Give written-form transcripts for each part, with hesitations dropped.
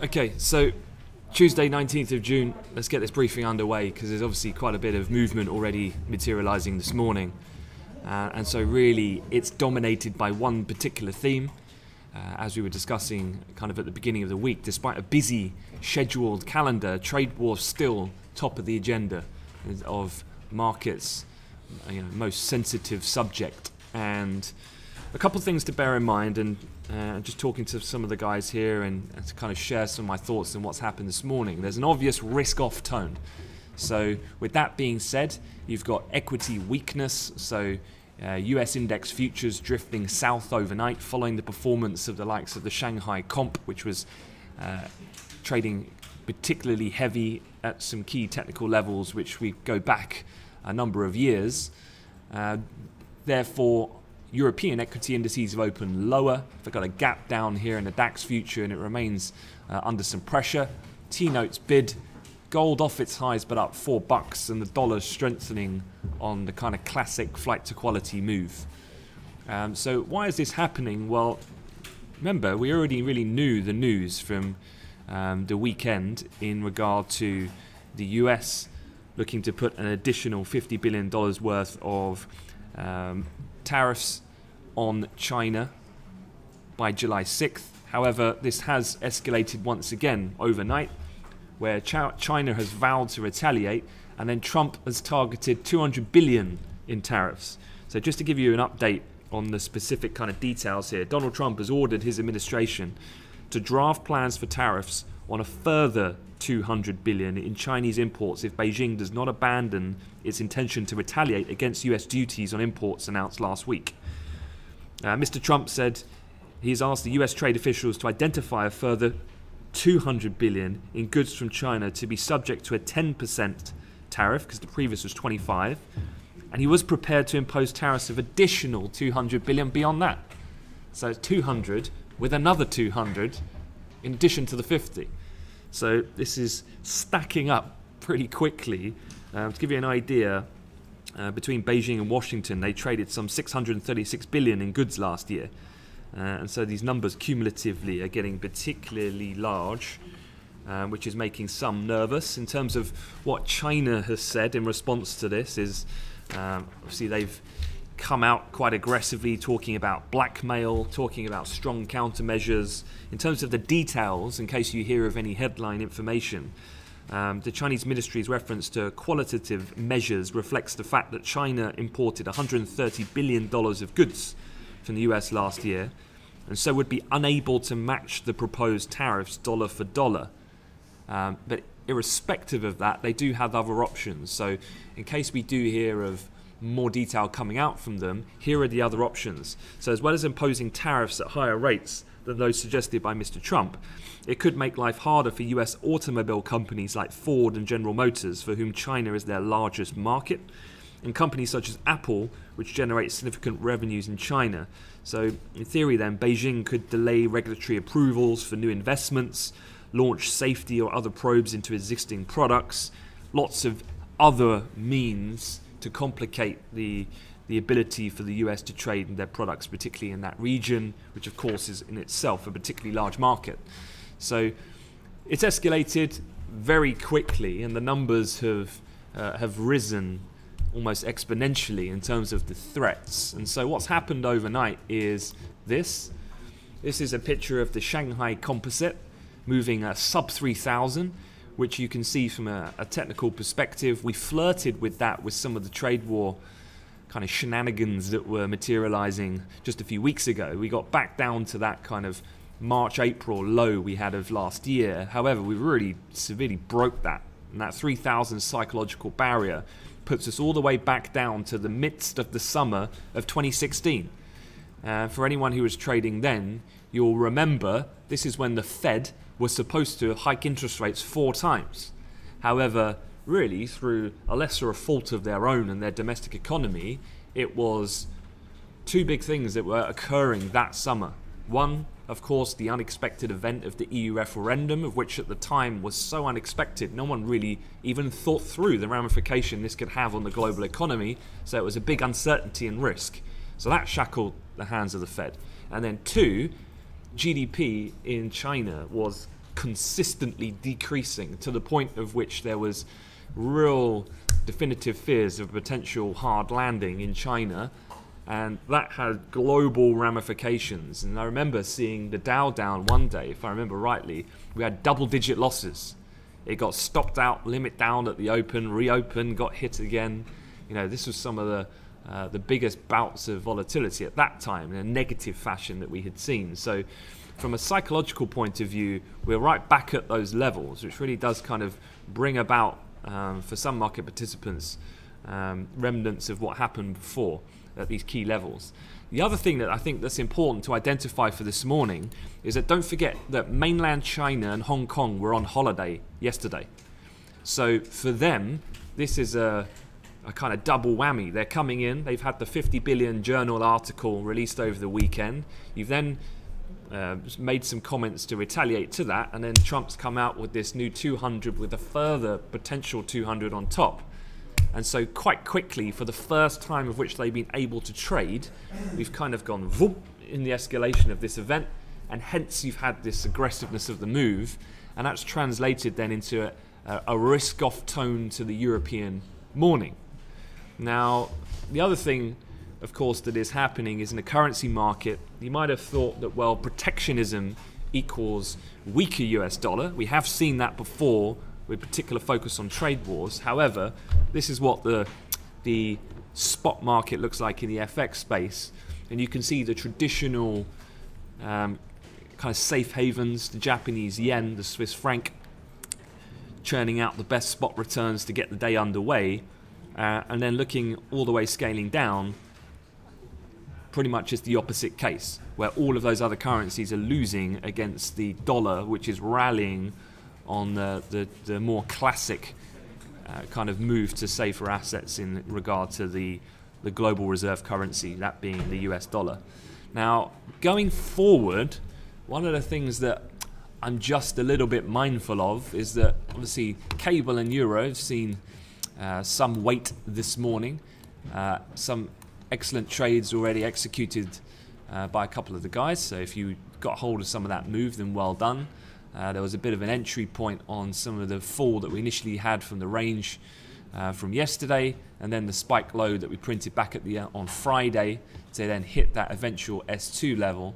Okay, so Tuesday 19th of June, let's get this briefing underway because there's obviously quite a bit of movement already materialising this morning. And so really it's dominated by one particular theme, as we were discussing kind of at the beginning of the week. Despite a busy scheduled calendar, trade war still top of the agenda of markets, most sensitive subject. And a couple of things to bear in mind, and just talking to some of the guys here and to kind of share some of my thoughts on what's happened this morning. There's an obvious risk-off tone. So with that being said, you've got equity weakness, so US index futures drifting south overnight following the performance of the likes of the Shanghai Comp, which was trading particularly heavy at some key technical levels, which we go back a number of years. Therefore, European equity indices have opened lower. They've got a gap down here in the DAX future and it remains under some pressure. T-notes bid, gold off its highs but up $4 and the dollar's strengthening on the kind of classic flight to quality move. So why is this happening? Well, remember, we already really knew the news from the weekend in regard to the US looking to put an additional $50 billion worth of tariffs on China by July 6th. However, this has escalated once again overnight, where China has vowed to retaliate, and then Trump has targeted $200 billion in tariffs. So just to give you an update on the specific kind of details here, Donald Trump has ordered his administration to draft plans for tariffs on a further $200 billion in Chinese imports if Beijing does not abandon its intention to retaliate against US duties on imports announced last week. Mr. Trump said he's asked the US trade officials to identify a further $200 billion in goods from China to be subject to a 10% tariff, because the previous was 25%, and he was prepared to impose tariffs of additional $200 billion beyond that. So it's 200 with another 200 in addition to the 50. So this is stacking up pretty quickly. To give you an idea, between Beijing and Washington, they traded some $636 billion in goods last year. And so these numbers cumulatively are getting particularly large, which is making some nervous. In terms of what China has said in response to this is, obviously they've come out quite aggressively talking about blackmail, talking about strong countermeasures. In terms of the details, in case you hear of any headline information, the Chinese ministry's reference to qualitative measures reflects the fact that China imported $130 billion of goods from the US last year, and so would be unable to match the proposed tariffs dollar for dollar. But irrespective of that, they do have other options. So in case we do hear of more detail coming out from them, here are the other options. So as well as imposing tariffs at higher rates than those suggested by Mr. Trump, it could make life harder for US automobile companies like Ford and General Motors, for whom China is their largest market, and companies such as Apple, which generate significant revenues in China. So in theory then, Beijing could delay regulatory approvals for new investments, launch safety or other probes into existing products, lots of other means to complicate the ability for the US to trade in their products, particularly in that region, which of course is in itself a particularly large market. So it's escalated very quickly, and the numbers have risen almost exponentially in terms of the threats. And so what's happened overnight is this. This is a picture of the Shanghai Composite moving sub 3,000, which you can see from a technical perspective. We flirted with that with some of the trade war kind of shenanigans that were materializing just a few weeks ago. We got back down to that kind of March, April low we had of last year. However, we really severely broke that. And that 3,000 psychological barrier puts us all the way back down to the midst of the summer of 2016. For anyone who was trading then, you'll remember this is when the Fed was supposed to hike interest rates 4 times. However, really, through a lesser fault of their own and their domestic economy, it was 2 big things that were occurring that summer. One, of course, the unexpected event of the EU referendum, of which at the time was so unexpected, no one really even thought through the ramification this could have on the global economy, so it was a big uncertainty and risk. So that shackled the hands of the Fed. And then 2, GDP in China was consistently decreasing to the point of which there was real definitive fears of a potential hard landing in China, and that had global ramifications. And I remember seeing the Dow down one day, if I remember rightly, we had double-digit losses. It got stopped out, limit down at the open, reopened, got hit again. You know, this was some of the biggest bouts of volatility at that time in a negative fashion that we had seen. So from a psychological point of view, we're right back at those levels, which really does kind of bring about, for some market participants, remnants of what happened before at these key levels. The other thing that I think that's important to identify for this morning is that don't forget that mainland China and Hong Kong were on holiday yesterday. So for them, this is a kind of double whammy. They're coming in, they've had the 50 billion journal article released over the weekend. You've then made some comments to retaliate to that, and then Trump's come out with this new 200 with a further potential 200 on top. And so quite quickly, for the first time of which they've been able to trade, we've kind of gone whoop in the escalation of this event, and hence you've had this aggressiveness of the move, and that's translated then into a risk-off tone to the European morning. Now, the other thing, of course, that is happening is in the currency market, you might have thought that, well, protectionism equals weaker US dollar. We have seen that before with particular focus on trade wars. However, this is what the spot market looks like in the FX space, and you can see the traditional kind of safe havens, the Japanese yen, the Swiss franc, churning out the best spot returns to get the day underway, and then looking all the way scaling down, pretty much is the opposite case, where all of those other currencies are losing against the dollar, which is rallying on the more classic kind of move to safer assets in regard to the global reserve currency, that being the US dollar. Now, going forward, one of the things that I'm just a little bit mindful of is that obviously cable and euro have seen some weight this morning, some excellent trades already executed by a couple of the guys, so if you got hold of some of that move, then well done. There was a bit of an entry point on some of the fall that we initially had from the range from yesterday, and then the spike low that we printed back at on Friday to then hit that eventual S2 level.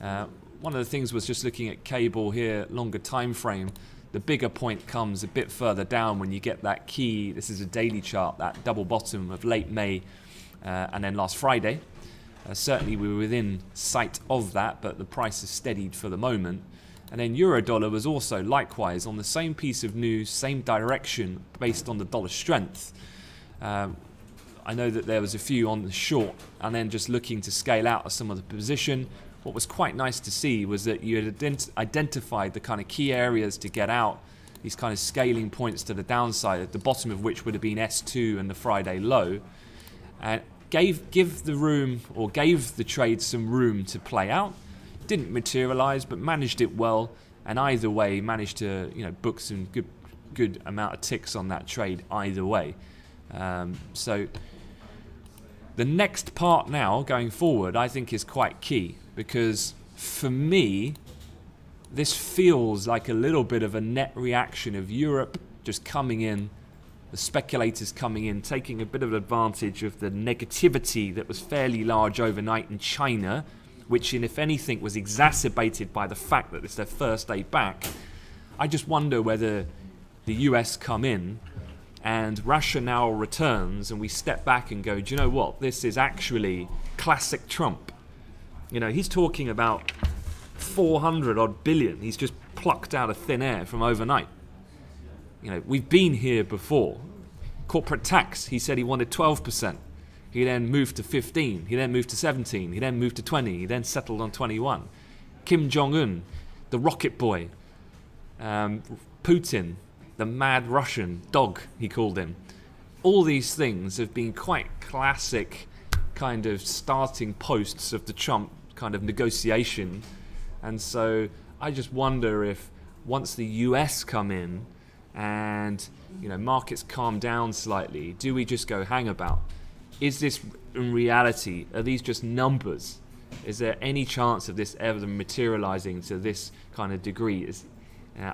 One of the things was just looking at cable here, longer time frame. The bigger point comes a bit further down when you get that key, this is a daily chart, that double bottom of late May and then last Friday. Certainly we were within sight of that, but the price has steadied for the moment. And then euro-dollar was also likewise on the same piece of news, same direction based on the dollar strength. I know that there was a few on the short, and then just looking to scale out of some of the position. What was quite nice to see was that you had identified the kind of key areas to get out, these kind of scaling points to the downside, at the bottom of which would have been S2 and the Friday low, and gave the trade some room to play out. Didn't materialize, but managed it well, and either way managed to book some good amount of ticks on that trade either way. So the next part now going forward I think is quite key, because for me this feels like a little bit of a net reaction of Europe just coming in, the speculators coming in, taking a bit of advantage of the negativity that was fairly large overnight in China, which, if anything, was exacerbated by the fact that it's their first day back. I just wonder whether the US come in and rationale returns and we step back and go, do you know what? This is actually classic Trump. He's talking about 400 odd billion. He's just plucked out of thin air from overnight. We've been here before. Corporate tax, he said he wanted 12%. He then moved to 15, he then moved to 17, he then moved to 20, he then settled on 21. Kim Jong-un, the rocket boy. Putin, the mad Russian dog, he called him. All these things have been quite classic kind of starting posts of the Trump kind of negotiation. And so I just wonder if once the US come in and markets calm down slightly, do we just go hang about? Is this in reality, are these just numbers? Is there any chance of this ever materializing to this kind of degree?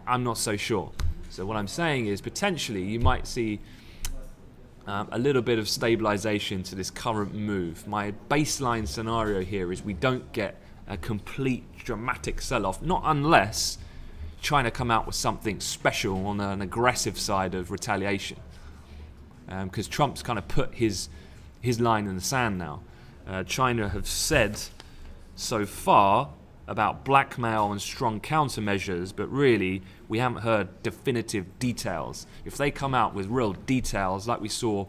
I'm not so sure. So what I'm saying is potentially you might see a little bit of stabilization to this current move. My baseline scenario here is we don't get a complete dramatic sell-off, not unless China come out with something special on an aggressive side of retaliation. Because Trump's kind of put his line in the sand now. China have said so far about blackmail and strong countermeasures, but really we haven't heard definitive details. If they come out with real details, like we saw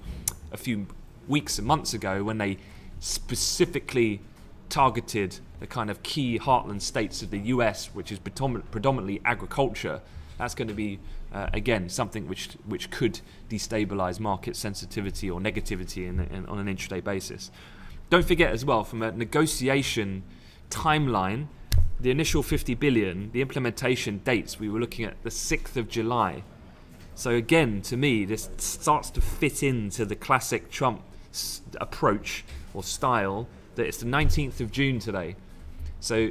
a few weeks and months ago when they specifically targeted the kind of key heartland states of the US, which is predominantly agriculture, that's going to be, again, something which could destabilize market sensitivity or negativity on an intraday basis. Don't forget as well, from a negotiation timeline, the initial 50 billion, the implementation dates, we were looking at the 6th of July. So again, to me, this starts to fit into the classic Trump approach or style, that it's the 19th of June today. So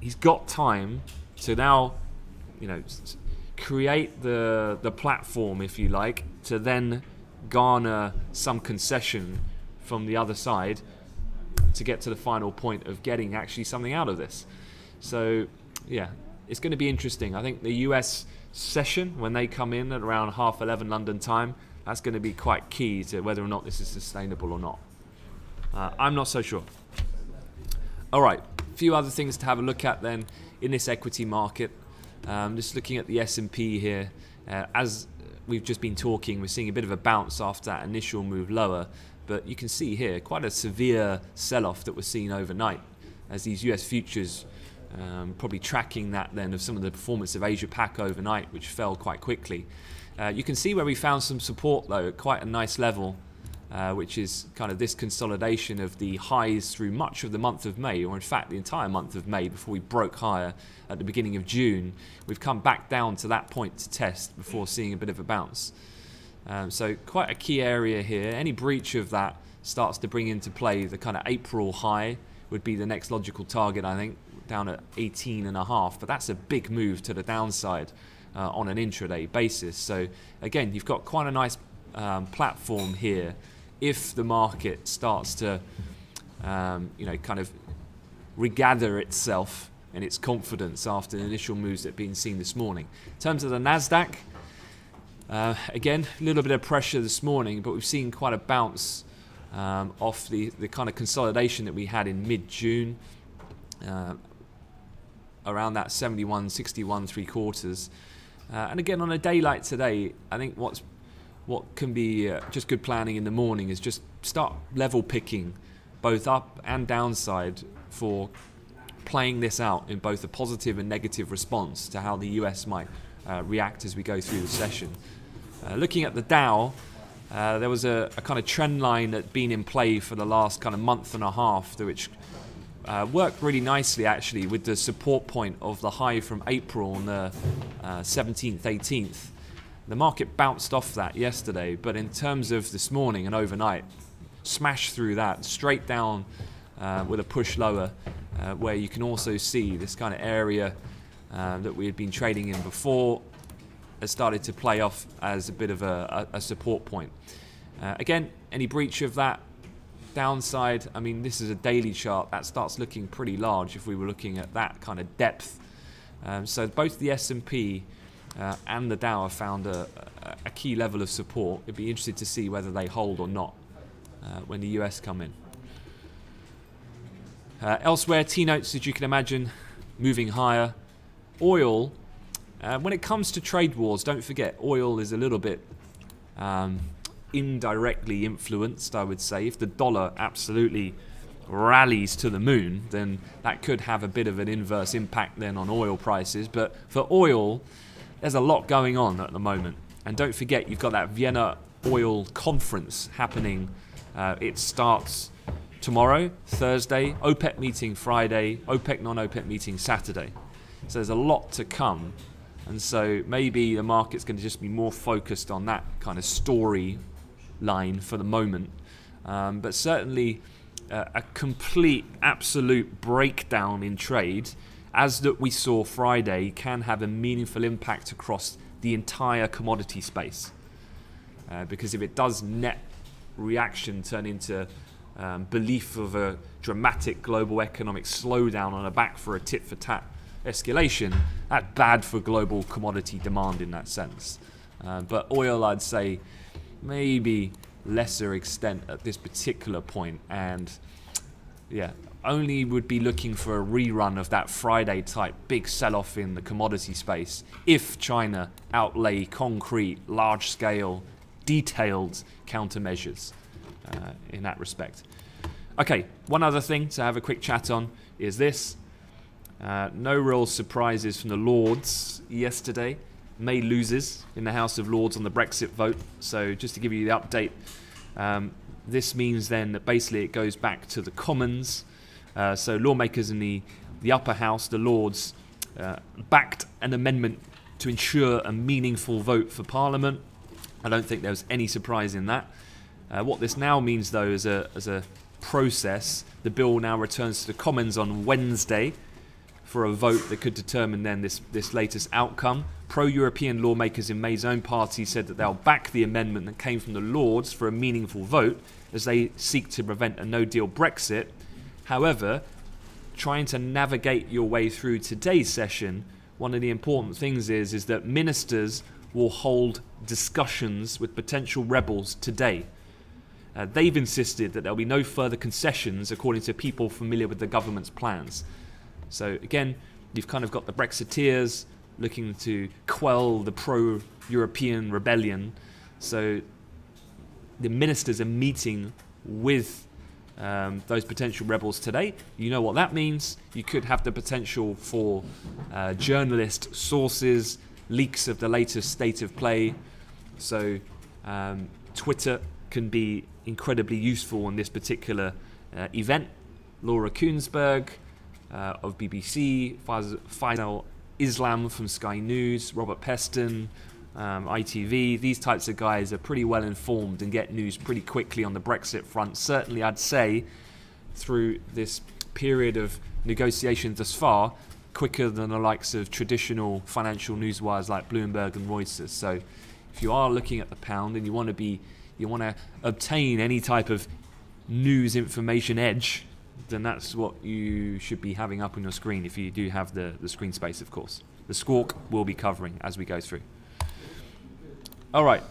he's got time to now, create the platform, if you like, to then garner some concession from the other side to get to the final point of getting actually something out of this. So yeah, it's going to be interesting. I think the US session, when they come in at around 11:30 London time, that's going to be quite key to whether or not this is sustainable or not. I'm not so sure. All right, a few other things to have a look at then in this equity market. Just looking at the S&P here, as we've just been talking, we're seeing a bit of a bounce after that initial move lower, but you can see here quite a severe sell-off that was seen overnight as these US futures probably tracking that then of some of the performance of Asia Pac overnight, which fell quite quickly. You can see where we found some support though at quite a nice level, which is kind of this consolidation of the highs through much of the month of May, or in fact the entire month of May before we broke higher at the beginning of June. We've come back down to that point to test before seeing a bit of a bounce. So quite a key area here. Any breach of that starts to bring into play the kind of April high would be the next logical target, I think, down at 18.5, but that's a big move to the downside on an intraday basis. So again, you've got quite a nice platform here if the market starts to kind of regather itself and its confidence after the initial moves that have been seen this morning. In terms of the Nasdaq, again, a little bit of pressure this morning, but we've seen quite a bounce off the kind of consolidation that we had in mid-June, around that 71, 61, 3/4. And again, on a day like today, I think what can be just good planning in the morning is just start level picking both up and downside for playing this out in both a positive and negative response to how the US might react as we go through the session. Looking at the Dow, there was a kind of trend line that had been in play for the last kind of month and a half, which worked really nicely actually with the support point of the high from April on the 17th, 18th. The market bounced off that yesterday, but in terms of this morning and overnight, smashed through that, straight down with a push lower, where you can also see this kind of area that we had been trading in before has started to play off as a bit of a support point. Again, any breach of that downside, I mean, this is a daily chart, that starts looking pretty large if we were looking at that kind of depth. So both the S&P and the Dow have found a key level of support. It'd be interesting to see whether they hold or not when the US come in. Elsewhere, T-notes, as you can imagine, moving higher. Oil, when it comes to trade wars, don't forget, oil is a little bit indirectly influenced, I would say. If the dollar absolutely rallies to the moon, then that could have a bit of an inverse impact then on oil prices. But for oil, there's a lot going on at the moment. And don't forget, you've got that Vienna oil conference happening. It starts tomorrow, Thursday, OPEC meeting Friday, OPEC non-OPEC meeting Saturday. So there's a lot to come. And so maybe the market's going to just be more focused on that kind of story line for the moment. But certainly a complete, absolute breakdown in trade as that we saw Friday, can have a meaningful impact across the entire commodity space. Because if it does, net reaction turn into belief of a dramatic global economic slowdown on a back for a tit-for-tat escalation, that's bad for global commodity demand in that sense. But oil, I'd say, maybe lesser extent at this particular point, and yeah, only would be looking for a rerun of that Friday type big sell-off in the commodity space if China outlay concrete, large-scale, detailed countermeasures in that respect. Okay, one other thing to have a quick chat on is this. No real surprises from the Lords yesterday. May loses in the House of Lords on the Brexit vote. So just to give you the update, this means then that basically it goes back to the Commons. So lawmakers in the upper house, the Lords, backed an amendment to ensure a meaningful vote for Parliament. I don't think there was any surprise in that. What this now means, though, as a process, the bill now returns to the Commons on Wednesday for a vote that could determine then this latest outcome. Pro-European lawmakers in May's own party said that they'll back the amendment that came from the Lords for a meaningful vote as they seek to prevent a no-deal Brexit. However, trying to navigate your way through today's session, one of the important things is that ministers will hold discussions with potential rebels today. They've insisted that there'll be no further concessions according to people familiar with the government's plans. So again, you've kind of got the Brexiteers looking to quell the pro-European rebellion. So the ministers are meeting with those potential rebels today. You know what that means. You could have the potential for journalist sources, leaks of the latest state of play. So Twitter can be incredibly useful in this particular event. Laura Kuenssberg of BBC, Faisal Islam from Sky News, Robert Peston, ITV, these types of guys are pretty well informed and get news pretty quickly on the Brexit front. Certainly, I'd say, through this period of negotiations thus far, quicker than the likes of traditional financial news wires like Bloomberg and Reuters. So if you are looking at the pound and you want to obtain any type of news information edge, then that's what you should be having up on your screen if you do have the screen space, of course. The Squawk will be covering as we go through. All right,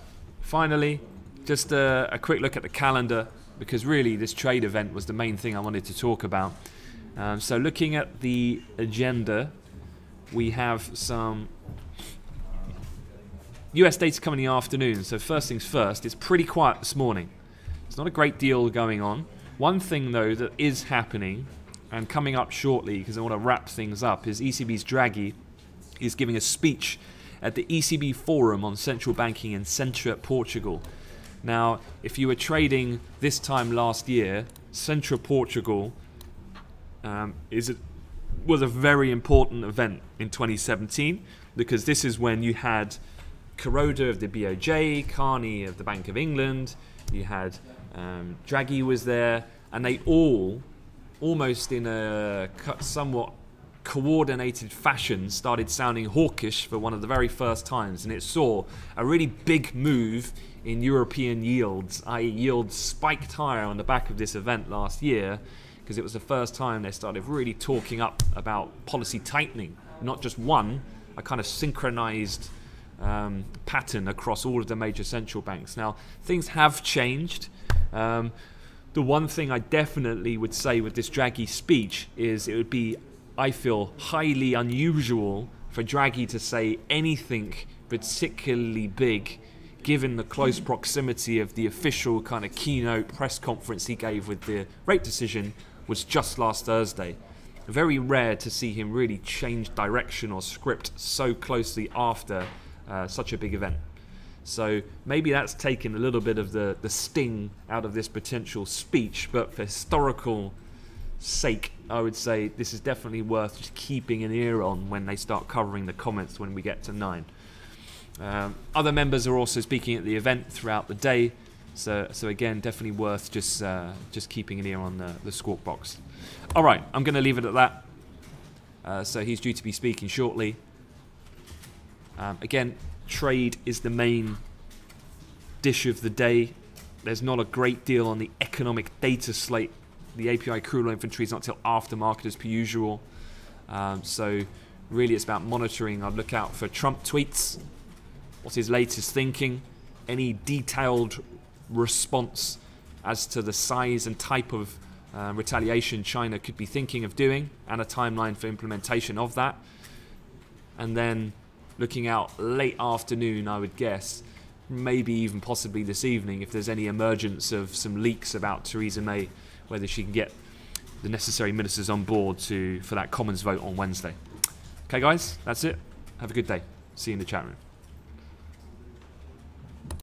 finally, just a quick look at the calendar, because really this trade event was the main thing I wanted to talk about. So looking at the agenda, we have some US data coming in the afternoon. So first things first, it's pretty quiet this morning. There's not a great deal going on. One thing, though, that is happening, and coming up shortly, because I want to wrap things up, is ECB's Draghi is giving a speech at the ECB Forum on Central Banking in Sintra, Portugal. Now, if you were trading this time last year, Sintra, Portugal was a very important event in 2017, because this is when you had Kuroda of the BOJ, Carney of the Bank of England, you had Draghi was there, and they all, almost in a somewhat coordinated fashion, started sounding hawkish for one of the very first times, and it saw a really big move in European yields, i.e. yields spiked higher on the back of this event last year, because it was the first time they started really talking up about policy tightening, not just one, a kind of synchronized pattern across all of the major central banks. Now, things have changed. The one thing I definitely would say with this Draghi speech is it would be, I feel, highly unusual for Draghi to say anything particularly big, given the close proximity of the official kind of keynote press conference he gave with the rate decision was just last Thursday. Very rare to see him really change direction or script so closely after such a big event. So maybe that's taken a little bit of the sting out of this potential speech, but for historical sake, I would say this is definitely worth just keeping an ear on when they start covering the comments when we get to 9. Other members are also speaking at the event throughout the day, so again, definitely worth just keeping an ear on the Squawk box. All right, I'm going to leave it at that. So he's due to be speaking shortly. Again, trade is the main dish of the day. There's not a great deal on the economic data slate. The API crude oil inventory is not till after market as per usual. So really it's about monitoring. I'd look out for Trump tweets. What's his latest thinking? Any detailed response as to the size and type of retaliation China could be thinking of doing, and a timeline for implementation of that. And then looking out late afternoon, I would guess, maybe even possibly this evening, if there's any emergence of some leaks about Theresa May, whether she can get the necessary ministers on board for that Commons vote on Wednesday. Okay guys, that's it. Have a good day. See you in the chat room.